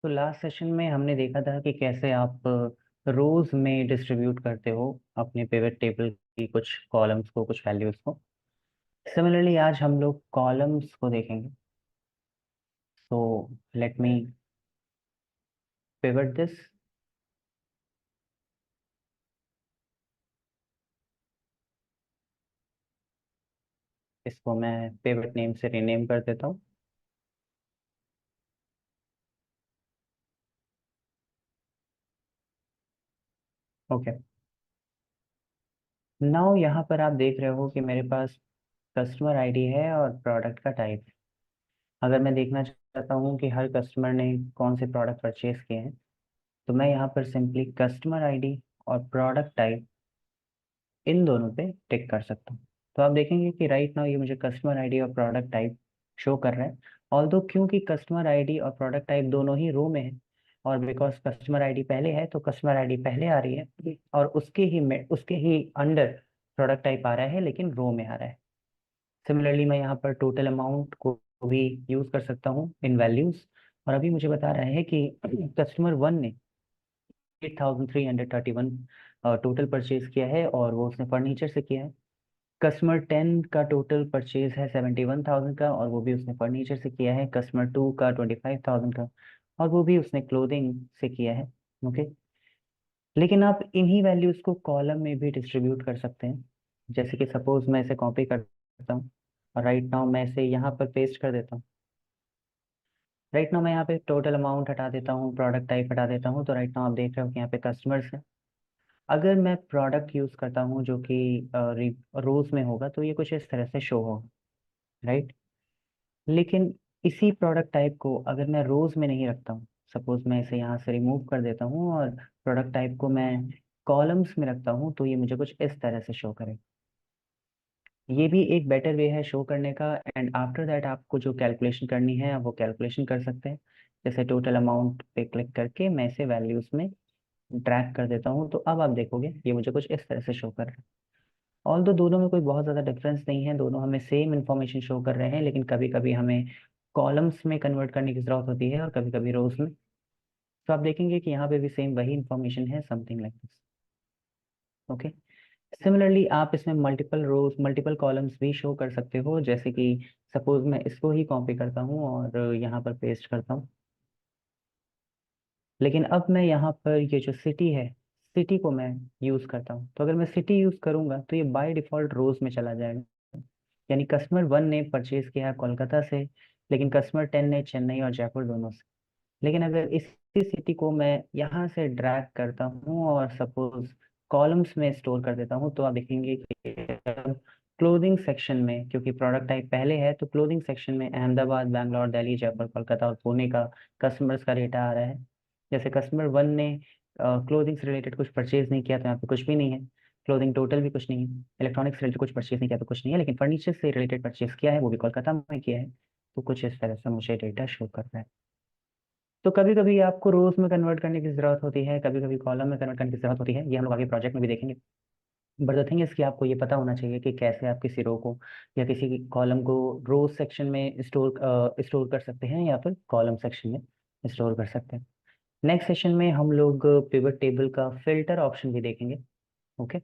तो last session में हमने देखा था कि कैसे आप रोज में डिस्ट्रीब्यूट करते हो अपने पिवट टेबल की कुछ कॉलम्स को, कुछ वैल्यूज को। सिमिलरली आज हम लोग कॉलम्स को देखेंगे। So let me pivot this. इसको मैं पिवट नेम से रीनेम कर देता हूँ। ओके, नाउ यहाँ पर आप देख रहे हो कि मेरे पास कस्टमर आईडी है और प्रोडक्ट का टाइप। अगर मैं देखना चाहता हूँ कि हर कस्टमर ने कौन से प्रोडक्ट परचेज किए हैं, तो मैं यहाँ पर सिंपली कस्टमर आईडी और प्रोडक्ट टाइप इन दोनों पे टिक कर सकता हूँ। तो आप देखेंगे कि राइट नाउ ये मुझे कस्टमर आईडी और प्रोडक्ट टाइप शो कर रहा है। ऑल्दो क्योंकि कस्टमर आईडी और प्रोडक्ट टाइप दोनों ही रो में है, और बिकॉज कस्टमर आईडी पहले है तो कस्टमर आईडी पहले आ रही है, और उसके ही अंडर प्रोडक्ट टाइप आ रहा है लेकिन रो में आ रहा है। सिमिलरली मैं यहाँ पर टोटल अमाउंट को भी यूज कर सकता हूँ इन वैल्यूज। और अभी मुझे बता रहा है कि कस्टमर 1 ने 8,331 टोटल परचेज किया है और वो उसने फर्नीचर से किया है। कस्टमर 10 का टोटल परचेज है 71,000 का, और वो भी उसने फर्नीचर से किया है। कस्टमर 2 का 25,000 का, और वो भी उसने क्लोथिंग से किया है। ओके, लेकिन आप इन्हीं वैल्यूज को कॉलम में भी डिस्ट्रीब्यूट कर सकते हैं। जैसे कि सपोज मैं इसे कॉपी करता हूँ और राइट नाउ मैं इसे यहाँ पर पेस्ट कर देता हूँ। राइट नाउ मैं यहाँ पे टोटल अमाउंट हटा देता हूँ, प्रोडक्ट टाइप हटा देता हूँ, तो राइट नाउ आप देख रहे हो कि यहाँ पे कस्टमर्स है। अगर मैं प्रोडक्ट यूज करता हूँ जो कि रोज में होगा, तो ये कुछ इस तरह से शो होगा, राइट। लेकिन इसी प्रोडक्ट टाइप को अगर मैं रोज में नहीं रखता हूँ, सपोज मैं इसे यहाँ से रिमूव कर देता हूँ और प्रोडक्ट टाइप को मैं कॉलम्स में रखता हूँ, तो ये मुझे कुछ इस तरह से शो करेगा। ये भी एक बेटर वे है शो करने का। एंड आफ्टर दैट आपको जो कैलकुलेशन करनी है आप वो कैलकुलेशन कर सकते हैं। जैसे टोटल अमाउंट पे क्लिक करके मैं इसे वैल्यूज में ड्रैग कर देता हूँ, तो अब आप देखोगे ये मुझे कुछ इस तरह से शो कर रहा है। ऑल्दो दोनों में कोई बहुत ज़्यादा डिफरेंस नहीं है, दोनों हमें सेम इन्फॉर्मेशन शो कर रहे हैं, लेकिन कभी कभी हमें कॉलम्स में कन्वर्ट करने की जरूरत होती है और कभी कभी रोज में। तो आप देखेंगे कि यहाँ पे भी सेम वही इन्फॉर्मेशन है, something like this. Okay, similarly आप इसमें मल्टीपल रोज मल्टीपल कॉलम्स भी शो कर सकते हो। जैसे कि सपोज मैं इसको ही कॉपी करता हूँ और यहाँ पर पेस्ट करता हूँ, लेकिन अब मैं यहाँ पर ये जो सिटी है, सिटी को मैं यूज़ करता हूँ। तो अगर मैं सिटी यूज़ करूँगा तो ये बाय डिफ़ॉल्ट रोज में चला जाएगा। यानी कस्टमर 1 ने परचेज किया है कोलकाता से, लेकिन कस्टमर 10 ने चेन्नई और जयपुर दोनों से। लेकिन अगर इसी सिटी को मैं यहाँ से ड्रैग करता हूँ और सपोज कॉलम्स में स्टोर कर देता हूँ, तो आप देखेंगे कि क्लोथिंग सेक्शन में, क्योंकि प्रोडक्ट टाइप पहले है, तो क्लोथिंग सेक्शन में अहमदाबाद, बैंगलोर, दिल्ली, जयपुर, कोलकाता और पुणे का कस्टमर्स का डेटा आ रहा है। जैसे कस्टमर 1 ने क्लोथिंग से रिलेटेड कुछ परचेज नहीं किया तो यहाँ पे कुछ भी नहीं है। क्लोथिंग टोटल भी कुछ नहीं है। इलेक्ट्रॉनिक्स से रिलेटेड कुछ परचेज नहीं किया तो कुछ नहीं है, लेकिन फर्नीचर से रिलेटेड परचेज किया है, वो भी कोलकाता में किया है। तो कुछ इस तरह से मुझे डेटा शो कर रहा है। तो कभी कभी आपको रोज में कन्वर्ट करने की जरूरत होती है, कभी कभी कॉलम में कन्वर्ट करने की जरूरत होती है। ये हम लोग आगे प्रोजेक्ट में भी देखेंगे। बट द थिंग इज कि आपको ये पता होना चाहिए कि कैसे आप किसी रो को या किसी कॉलम को रोज सेक्शन में स्टोर कर सकते हैं या फिर कॉलम सेक्शन में स्टोर कर सकते हैं। नेक्स्ट सेशन में हम लोग पिवट टेबल का फिल्टर ऑप्शन भी देखेंगे। ओके।